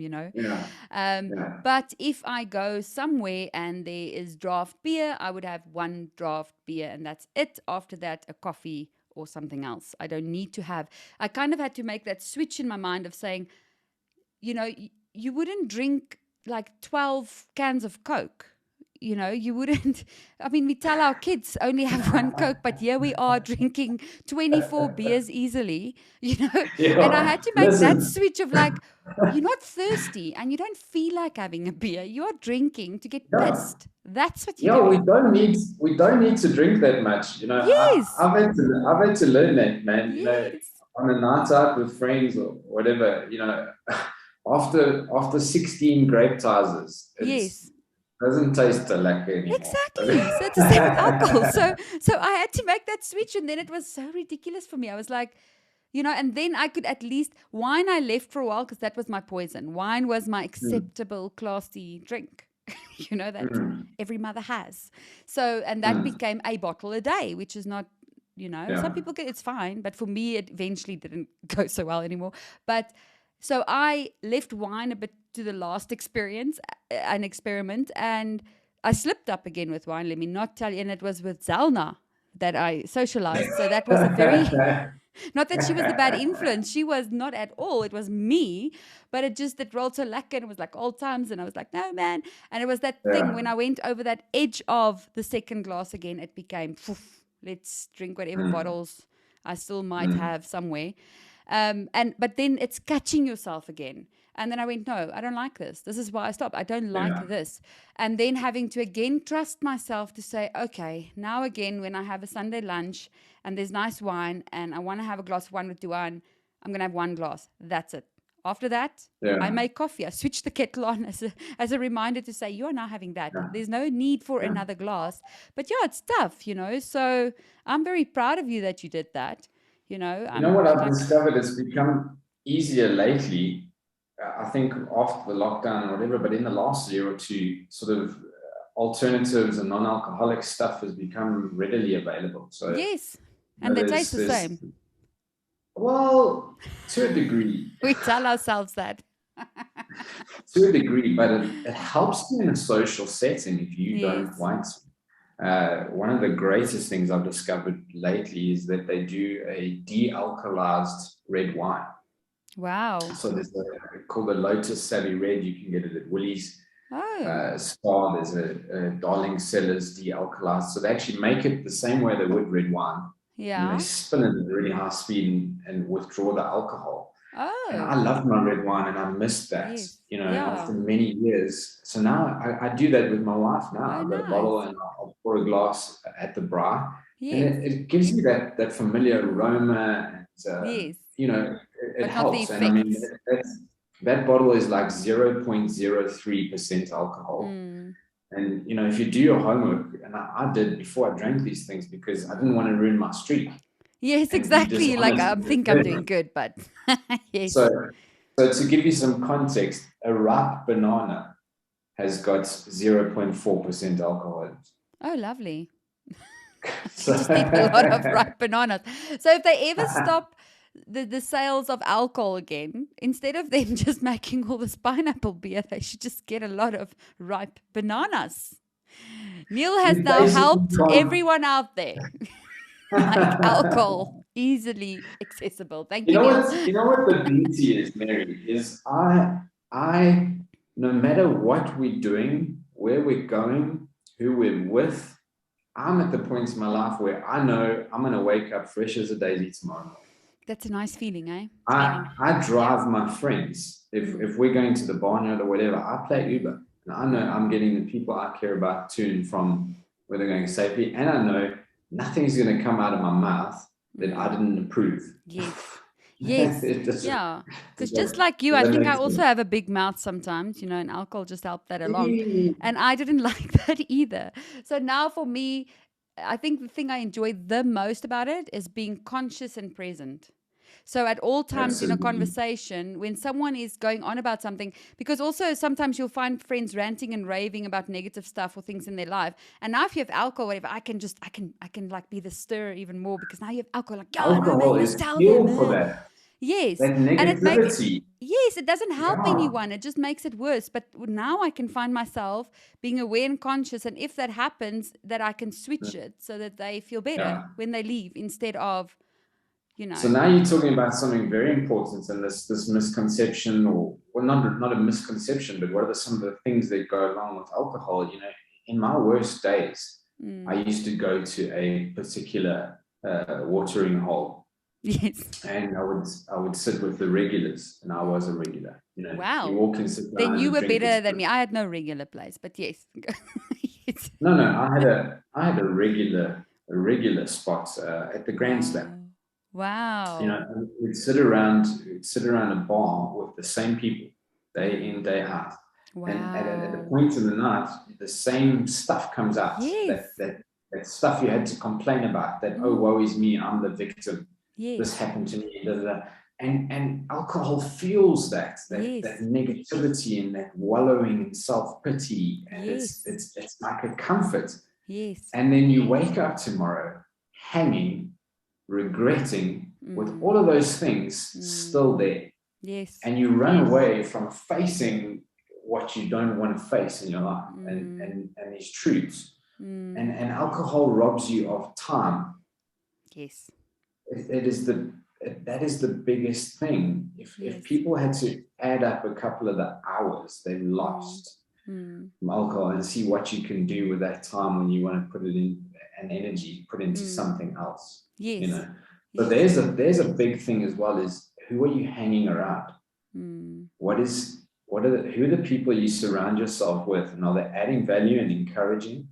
But if I go somewhere and there is draft beer, I would have one draft beer and that's it. After that, a coffee or something else. I don't need to have. I kind of had to make that switch in my mind of saying, you wouldn't drink like 12 cans of Coke. You wouldn't. I mean, we tell our kids only have one Coke, but here we are drinking 24 beers easily, And I had to make that switch of like, you're not thirsty and you don't feel like having a beer. You're drinking to get pissed. That's what you're doing. We don't need to drink that much. Yes. I've had to learn that, man. Yes. On a night out with friends or whatever, after 16 grape tizers, Yes. doesn't taste like anymore. Exactly. So it's the same with alcohol. So I had to make that switch, and then it was so ridiculous for me. I was like, and then I could at least, wine I left for a while because that was my poison. Wine was my acceptable, classy drink, that every mother has. So, and that became a bottle a day, which is not, some people it's fine. But for me, it eventually didn't go so well anymore. But so I left wine a bit to the last an experiment, and I slipped up again with wine, let me not tell you, and it was with Zelna that I socialized. So that was a very, not that she was the bad influence, she was not at all, it was me, but it rolled so lekker, and it was like old times, and I was like, no, man. And it was that thing, when I went over that edge of the second glass again, it became, let's drink whatever bottles I still might have somewhere. But then it's catching yourself again. And then I went, no, I don't like this. This is why I stopped. I don't like this. And then having to again trust myself to say, okay, now again, when I have a Sunday lunch and there's nice wine and I want to have a glass of wine with Duane, I'm going to have one glass. That's it. After that, I Yeah. make coffee. I switch the kettle on as a reminder to say, you are now having that. Yeah. There's no need for Yeah. another glass. But yeah, it's tough, So I'm very proud of you that you did that. You know what I'd I've like, discovered? It's become easier lately. I think after the lockdown or whatever, but in the last year or two, sort of alternatives and non-alcoholic stuff has become readily available. So yes. And they taste the there's same. well, to a degree, We tell ourselves that. to a degree, but it helps you in a social setting if you don't Yes. want to. One of the greatest things I've discovered lately is that they do a de-alkalized red wine. Wow. So there's called the Lotus Savvy Red. You can get it at Woolies, Oh, Spar. There's a Darling Cellars de-alkalized. So they actually make it the same way they would red wine, and they yeah. spin it at really high speed and withdraw the alcohol. And Oh, I loved my red wine, and I missed that, yes. after Yeah. many years. So now I do that with my wife. Now Oh, I've got a bottle, nice. and I'll pour a glass at the bar, and Yes. it gives you that familiar aroma, and Yes. it But not the helps. And I mean, effects. that bottle is like 0.03% alcohol. Mm. And if you do your homework, and I did before I drank these things because I didn't want to ruin my streak Yes, and be exactly. Like dishonest. I think I'm doing good, but So, yes. so to give you some context, a ripe banana has got 0.4% alcohol in it. Oh, lovely. So, You just eat a lot of ripe bananas. So if they ever stop the sales of alcohol again, instead of them just making all this pineapple beer, they should just get a lot of ripe bananas. Neil has you now basically helped can't. everyone out there. Like alcohol, easily accessible. Thank You you, know Neil. what? You know what the beauty is, Mary, is I, no matter what we're doing, where we're going, who we're with, I'm at the point in my life where I know I'm going to wake up fresh as a daisy tomorrow morning. That's a nice feeling, eh? I Yeah. drive my friends. If we're going to the barnyard or whatever, I play Uber. And I know I'm getting the people I care about to and from where they're going safely. And I know nothing's going to come out of my mouth that I didn't approve. Yes. Yes. Does Yeah. Because just that, like you, does I that think make I also sense? have a big mouth sometimes, and alcohol just helped that along. And I didn't like that either. So now for me, I think the thing I enjoy the most about it is being conscious and present. So at all times in a Absolutely. conversation, when someone is going on about something, because also sometimes you'll find friends ranting and raving about negative stuff or things in their life. And now if you have alcohol, whatever, I can like be the stir even more because now you have alcohol. Like, yeah, no, man, you Alcohol must is tell them. fuel for that. Yes, That and negativity. yes, it doesn't help Yeah. anyone. It just makes it worse. But now I can find myself being aware and conscious, and if that happens, that I can switch it so that they feel better Yeah. when they leave instead of, So now you're talking about something very important, and this misconception, or well, not a misconception, but what are some of the things that go along with alcohol? In my worst days, I used to go to a particular watering hole, yes. and I would sit with the regulars, and I was a regular. You Wow. walk and sit Then down you and were drink better than it. me. I had no regular place, but yes. Yes. No, I had a regular spot at the grandstand. Wow. Wow. We'd sit around a bar with the same people day in, day out. And at a Wow. point in the night, the same stuff comes out. Yes. That stuff you had to complain about, that, oh, Mm. woe is me, I'm the victim. Yes. This happened to me. Da, da, da. And alcohol fuels that Yes. negativity and that wallowing in self-pity. And Yes. it's like a comfort. Yes. And then you wake up tomorrow hanging, regretting, with all of those things still there. Yes. And you run away from facing what you don't want to face in your life and these truths. And alcohol robs you of time. Yes. That is the biggest thing. If people had to add up a couple of the hours they've lost from alcohol and see what you can do with that time when you want to put it in an energy, put into something else. Yes. But Yes. there's a big thing as well, is who are you hanging around? Who are the people you surround yourself with, and are they adding value and encouraging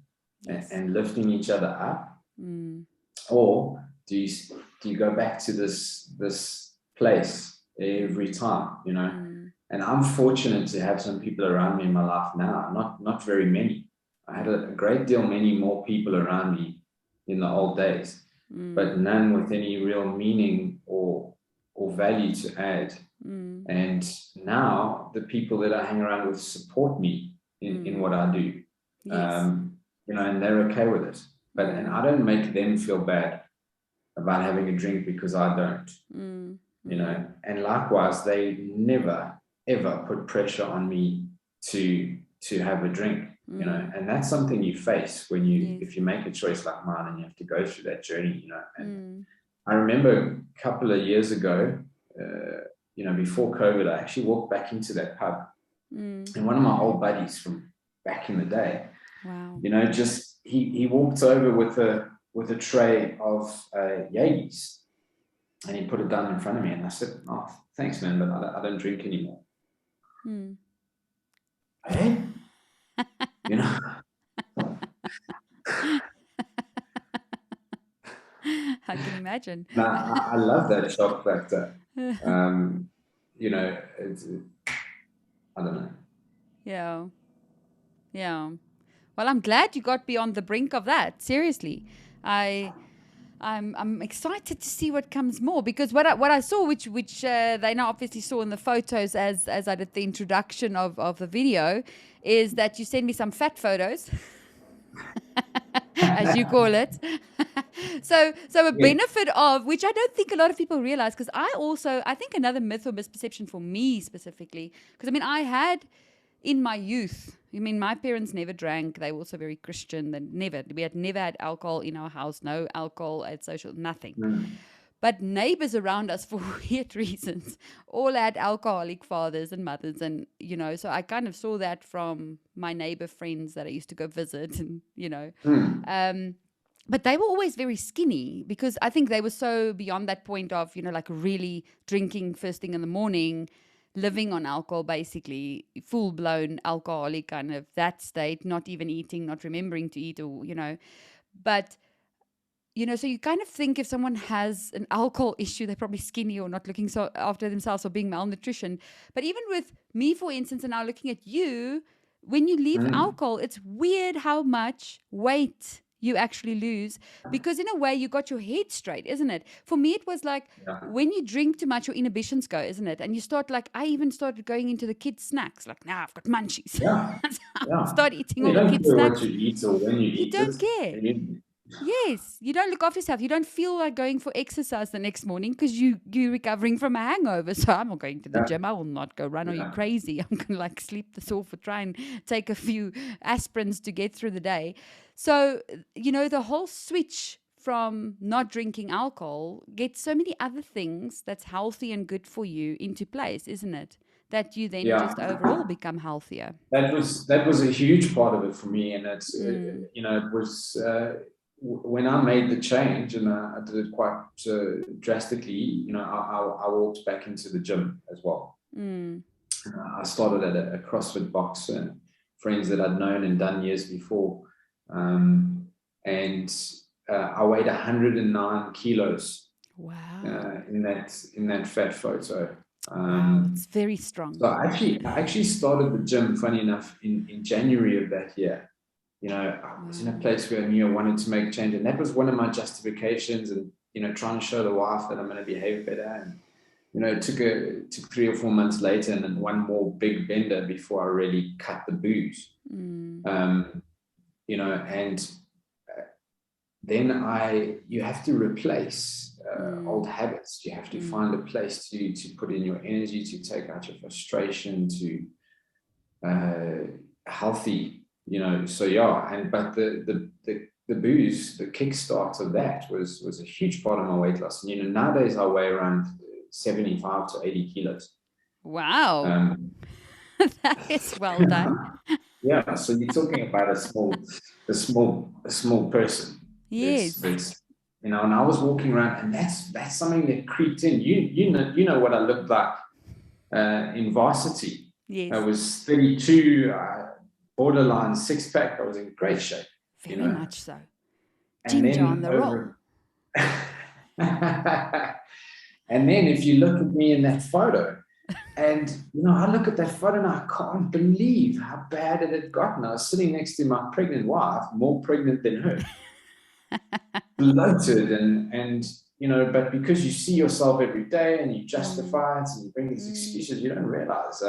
and lifting each other up? Or do you go back to this place every time, And I'm fortunate to have some people around me in my life now, not very many. I had a great deal, many more people around me in the old days, but none with any real meaning or value to add. And now the people that I hang around with support me in what I do. Yes. And they're okay with it. And I don't make them feel bad about having a drink because I don't. And likewise, they never ever put pressure on me to have a drink. And that's something you face when if you make a choice like mine and you have to go through that journey. And I remember a couple of years ago, before COVID, I actually walked back into that pub, and one of my old buddies from back in the day, just he walked over with a tray of Jaegers, and he put it down in front of me, and I said, "Oh, thanks, man, but I don't drink anymore." Hey, I can imagine. I love that shock factor. I don't know. Yeah. Well, I'm glad you got beyond the brink of that. Seriously, I'm excited to see what comes more, because what I saw, which they now obviously saw in the photos as I did the introduction of the video, is that you send me some fat photos, as you call it. So a benefit of, which I don't think a lot of people realize, because I think another myth or misperception for me specifically, because I had in my youth, my parents never drank. They were also very Christian. We had never had alcohol in our house, no alcohol at social, nothing. But neighbors around us, for weird reasons, all had alcoholic fathers and mothers. And, so I kind of saw that from my neighbor friends that I used to go visit, and, but they were always very skinny, because I think they were so beyond that point of, like really drinking first thing in the morning, living on alcohol, basically full-blown alcoholic, kind of that state, not even eating, not remembering to eat, or but so you kind of think if someone has an alcohol issue, they're probably skinny or not looking so after themselves or being malnutrition. But even with me, for instance, and now looking at you, when you leave alcohol, it's weird how much weight you actually lose, because in a way you got your head straight, isn't it? For me, it was like when you drink too much, your inhibitions go, isn't it? And you start, like, I even started going into the kids' snacks, like, now I've got munchies. Start eating all the kids' snacks. You don't care what you eat or when you eat. You don't care. Yes, you don't look after yourself. You don't feel like going for exercise the next morning because you're recovering from a hangover. So I'm not going to the gym. I will not go run. Are you crazy? I'm going to sleep this off or try and take a few aspirins to get through the day. So, the whole switch from not drinking alcohol gets so many other things that's healthy and good for you into place, isn't it? That you then just overall become healthier. That was a huge part of it for me. And it's, it was... when I made the change, and I did it quite drastically, I walked back into the gym as well. I started at a CrossFit box, and friends that I'd known and done years before. And I weighed 109 kilos. Wow. In that fat photo. Wow, it's very strong. So I actually started the gym, funny enough, in January of that year. I was in a place where I knew I wanted to make change, and that was one of my justifications, and trying to show the wife that I'm going to behave better. And it took 3 or 4 months later, and then one more big bender before I really cut the booze. And then you have to replace old habits. You have to find a place to put in your energy, to take out your frustration, to healthy. But the booze, the kickstart of that was a huge part of my weight loss. And nowadays I weigh around 75 to 80 kilos. Wow. That is well done. Yeah, so you're talking about a small person. Yes. And I was walking around, and that's something that creeped in. You know what I looked like in varsity. Yes. I was 32. Borderline 6-pack. I was in great shape. Very much so. Ginger on the roll. And then if you look at me in that photo, And, I look at that photo and I can't believe how bad it had gotten. I was sitting next to my pregnant wife, more pregnant than her, bloated but because you see yourself every day and you justify it and you bring these excuses, you don't realize,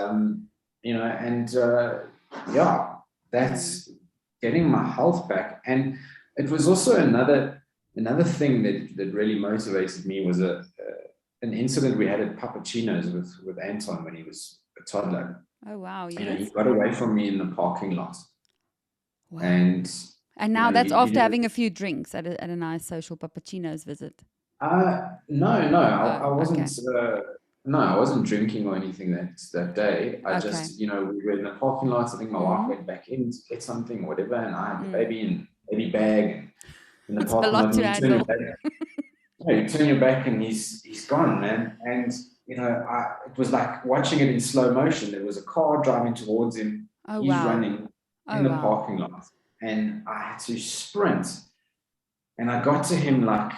yeah, that's getting my health back. And it was also another thing that really motivated me was an incident we had at Pappuccino's with Anton when he was a toddler. Oh, wow. He Yes. got away from me in the parking lot. Wow. And now that's after having a few drinks at a nice social Pappuccino's visit. No, I wasn't. Okay. No, I wasn't drinking or anything that day. I Okay. just, we were in the parking lot. I think my wife went back in to get something or whatever, and I had the baby in baby bag in the It's a parking lot. lot And to you turn your handle. back, you turn your back, and he's gone, man. And it was like watching it in slow motion. There was a car driving towards him. Oh, He's wow. running Oh, in the wow. parking lot, and I had to sprint. And I got to him like,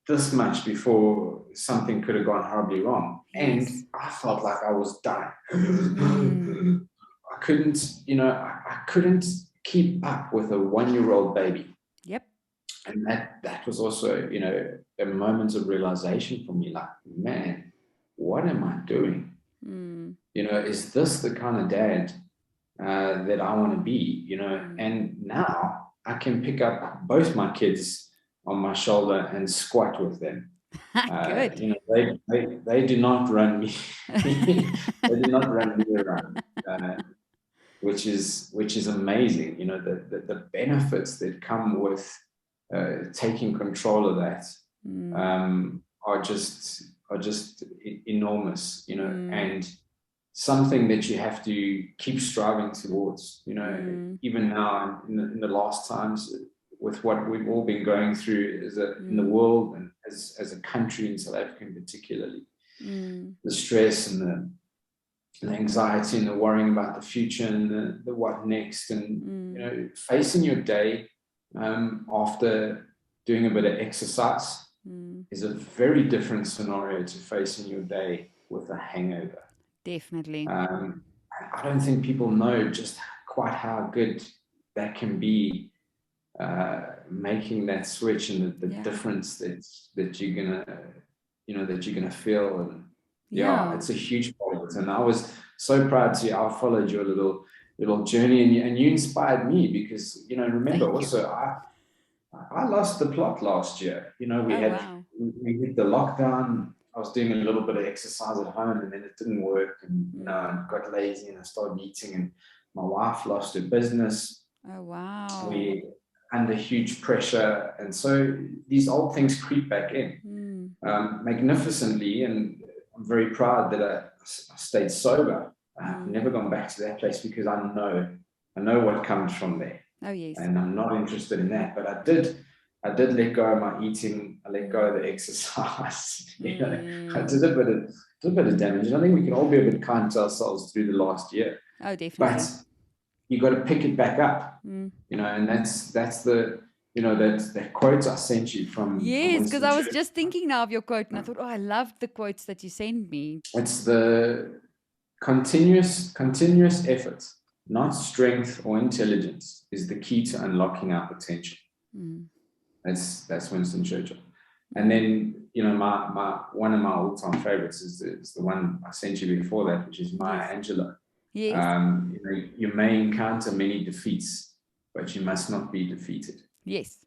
this much before something could have gone horribly wrong. Yes. And I felt like I was dying. Mm. I couldn't, I couldn't keep up with a 1-year-old baby. Yep. And that was also, a moment of realization for me, like, man, what am I doing? Is this the kind of dad that I want to be, and now I can pick up both my kids on my shoulder and squat with them. Good. They do not run me. They do not run me around, which is amazing. The benefits that come with taking control of that are just enormous. And something that you have to keep striving towards, even now in the last times with what we've all been going through in the world and as a country, in South Africa particularly, the stress and the anxiety and the worrying about the future and the what next, and facing your day after doing a bit of exercise is a very different scenario to facing your day with a hangover. Definitely. I don't think people know just quite how good that can be, making that switch and the difference that you're gonna feel. And it's a huge part of it. And I was so proud to I followed your little journey, and you inspired me because remember also I lost the plot last year. We hit the lockdown. I was doing a little bit of exercise at home, and then it didn't work, and I got lazy, and I started eating, and my wife lost her business. Oh, wow. We under huge pressure, and so these old things creep back in magnificently, and I'm very proud that I stayed sober. I've never gone back to that place because I know what comes from there. Oh, yes. And I'm not interested in that. But I did let go of my eating. I let go of the exercise. I did a bit of damage. And I think we can all be a bit kind to ourselves through the last year. Oh, definitely. But you got to pick it back up. And that's the that quote I sent you from. Yes, because I was just thinking now of your quote, and I thought, I loved the quotes that you sent me. It's the continuous effort, not strength or intelligence, is the key to unlocking our potential. That's Winston Churchill. And then my one of my all-time favorites is the one I sent you before that, which is Maya Angelou. Yes. You may encounter many defeats, but you must not be defeated. Yes.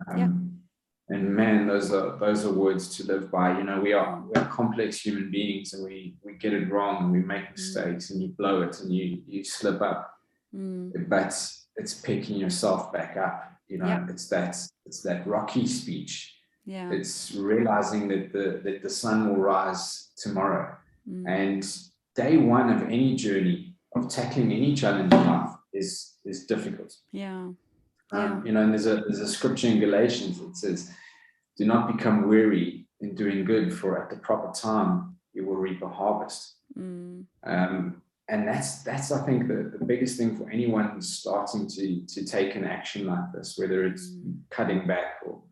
And man, those are words to live by. We are complex human beings, and we get it wrong, and we make mistakes, and you blow it, and you slip up. But it's picking yourself back up. It's that Rocky speech. It's realizing that the sun will rise tomorrow, and day one of any journey of tackling any challenge in life is difficult. And there's a scripture in Galatians that says, "Do not become weary in doing good, for at the proper time you will reap a harvest." And that's I think the biggest thing for anyone who's starting to take an action like this, whether it's cutting back or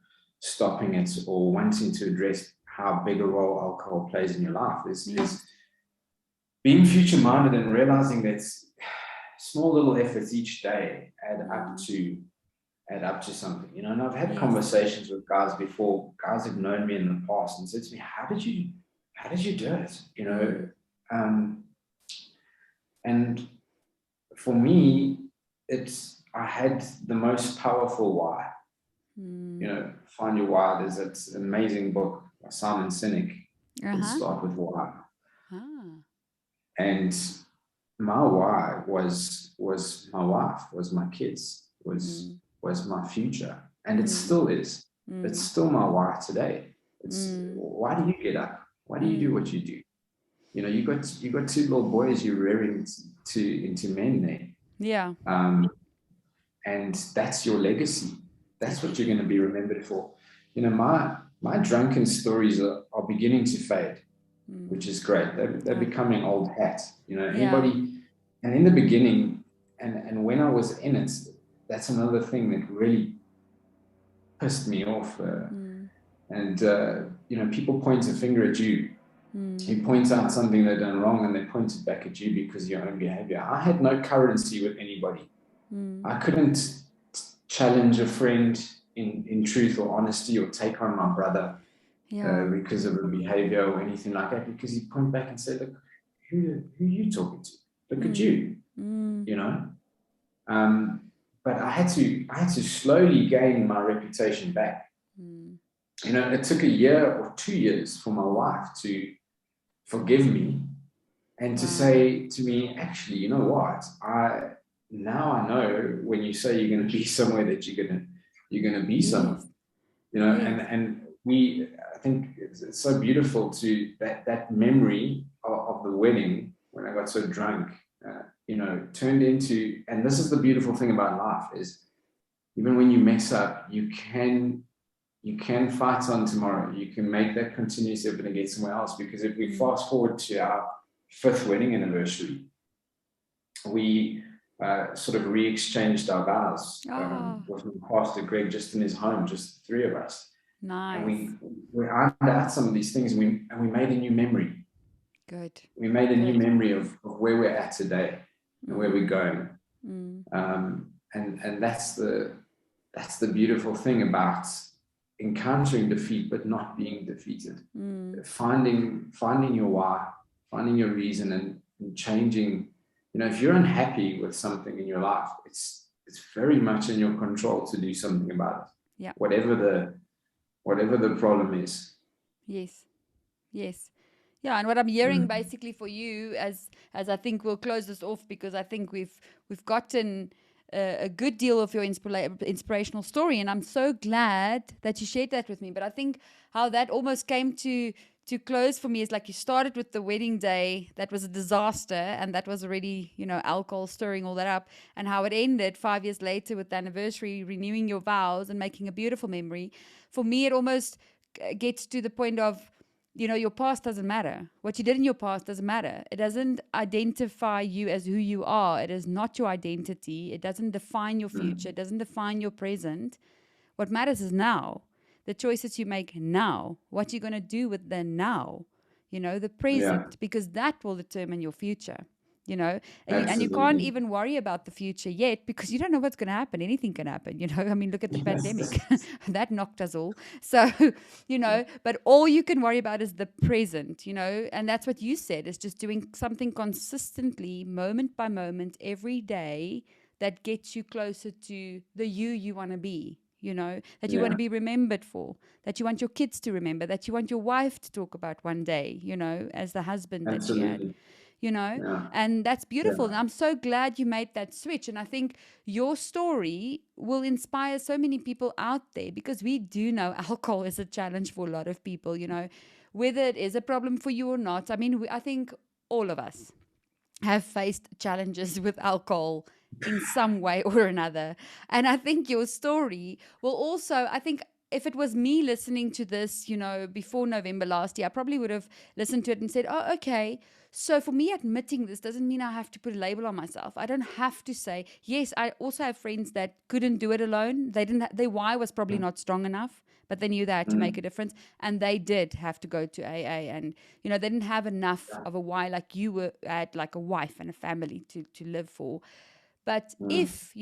stopping it or wanting to address how big a role alcohol plays in your life, is being future-minded and realizing that small little efforts each day add up to something, you know. And I've had Yes. conversations with guys before, guys who've known me in the past, and said to me, how did you do it? You know, and for me, I had the most powerful why. You know, Find Your Why. There's an amazing book by Simon Sinek called Start With Why. And my why was my wife, was my kids, was my future, and it still is. It's still my why today. It's why do you get up? Why do you do what you do? You know, you got two little boys you're rearing into men there. Yeah. And that's your legacy. That's what you're going to be remembered for. You know, my drunken stories are beginning to fade, which is great. They're becoming old hat. You know, anybody, and in the beginning, and when I was in it, that's another thing that really pissed me off. And you know, people point a finger at you. You point out something they've done wrong, and they point it back at you because of your own behavior. I had no currency with anybody. I couldn't challenge a friend in truth or honesty, or take on my brother because of a behavior or anything like that, because he'd point back and say, look, who are you talking to? Look at you, you know. But I had to slowly gain my reputation back. You know, it took a year or 2 years for my wife to forgive me and to say to me, actually, you know what, now I know when you say you're going to be somewhere that you're going to be somewhere, you know. And I think it's so beautiful to that memory of the wedding when I got so drunk, you know, turned into, and this is the beautiful thing about life, is even when you mess up, you can fight on tomorrow. You can make that continuous effort and get somewhere else. Because if we fast forward to our 5th wedding anniversary, we sort of re-exchanged our vows with my pastor Greg, just in his home, just the 3 of us. Nice. And we ironed out some of these things, and we made a new memory. Good. We made a new memory of where we're at today and where we're going. And that's the beautiful thing about encountering defeat but not being defeated. Finding your why, finding your reason, and changing. You know, if you're unhappy with something in your life, it's very much in your control to do something about it. Yeah. Whatever the problem is. Yes. Yeah, and what I'm hearing basically for you, as I think we'll close this off, because I think we've gotten a good deal of your inspirational story, and I'm so glad that you shared that with me. But I think how that almost came to close for me is, like, you started with the wedding day. That was a disaster, and that was already, you know, alcohol stirring all that up, and how it ended 5 years later with the anniversary, renewing your vows and making a beautiful memory. For me, it almost gets to the point of, you know, your past doesn't matter. What you did in your past doesn't matter. It doesn't identify you as who you are. It is not your identity. It doesn't define your future. It doesn't define your present. What matters is now. The choices you make now. What you're going to do with the now. You know, the present. Because that will determine your future. You know, and you can't even worry about the future yet, because you don't know what's going to happen. Anything can happen, you know. I mean, look at the pandemic. That knocked us all. So, you know, but all you can worry about is the present, you know. And that's what you said, is just doing something consistently, moment by moment, every day, that gets you closer to the you want to be, you know, that you want to be remembered for, that you want your kids to remember, that you want your wife to talk about one day, you know, as the husband that she had. You know, and that's beautiful. And I'm so glad you made that switch. And I think your story will inspire so many people out there, because we do know alcohol is a challenge for a lot of people, you know, whether it is a problem for you or not. I mean, I think all of us have faced challenges with alcohol in some way or another. And I think your story will also, I think, if it was me listening to this, you know, before November last year, I probably would have listened to it and said, oh, okay. So for me, admitting this doesn't mean I have to put a label on myself. I don't have to say, yes, I also have friends that couldn't do it alone. Their why was probably not strong enough, but they knew they had to make a difference, and they did have to go to AA. And they didn't have enough of a why, like you had like a wife and a family to live for. But if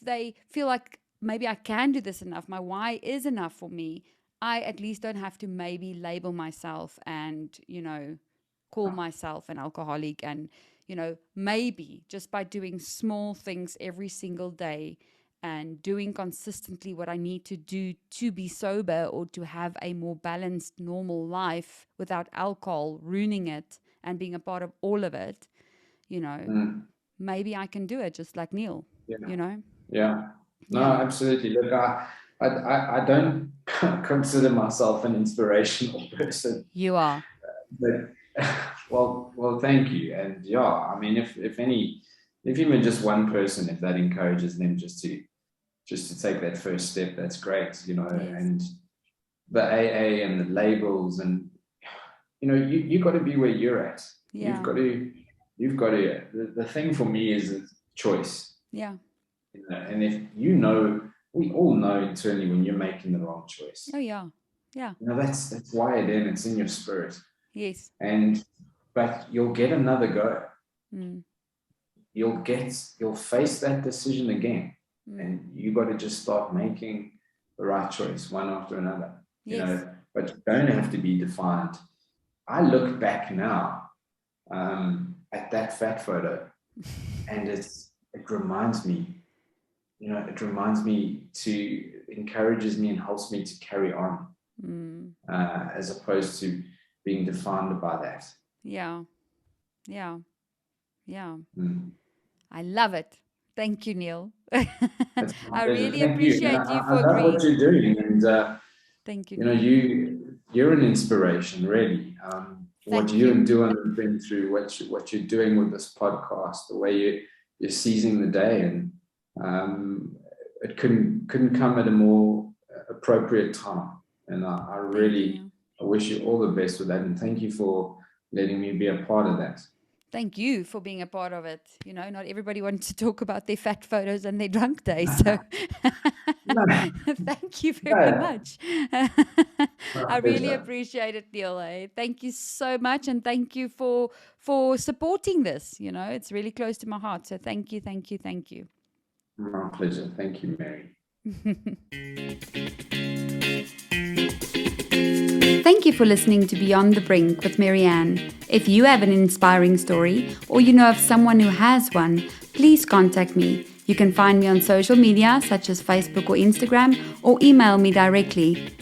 they feel like maybe I can do this enough, my why is enough for me, I at least don't have to maybe label myself and call myself an alcoholic. And maybe just by doing small things every single day and doing consistently what I need to do to be sober or to have a more balanced, normal life without alcohol ruining it and being a part of all of it, maybe I can do it just like Niel, Yeah. No, absolutely. Look, I don't consider myself an inspirational person. You are. But well, thank you. And yeah, I mean, if even just one person, if that encourages them just to take that first step, that's great, Yes. And the AA and the labels, and you got to be where you're at. Yeah. You've got to. The thing for me is a choice. Yeah. And if we all know internally when you're making the wrong choice. Oh yeah. Yeah. That's wired in. It's in your spirit. Yes. But you'll get another go. Mm. You'll face that decision again, and you got to just start making the right choice one after another. Yes. But you don't have to be defined. I look back now at that fat photo, and it reminds me. It reminds me encourages me and helps me to carry on, as opposed to being defined by that. Yeah. Yeah. Yeah. I love it. Thank you, Niel. I really appreciate you for agreeing. I love what you're doing, and thank you. You're an inspiration, really. What you and Duan have been through, what you're doing with this podcast, the way you're seizing the day, and it couldn't come at a more appropriate time. And I really wish you all the best with that, and thank you for letting me be a part of that. Thank you for being a part of it. Not everybody wants to talk about their fat photos and their drunk days. So thank you very much. I really appreciate it, Niel. Thank you so much. And thank you for supporting this. It's really close to my heart. So thank you, thank you, thank you. My pleasure. Thank you, Mary. Thank you for listening to Beyond the Brink with Marianne. If you have an inspiring story or you know of someone who has one, please contact me. You can find me on social media such as Facebook or Instagram, or email me directly.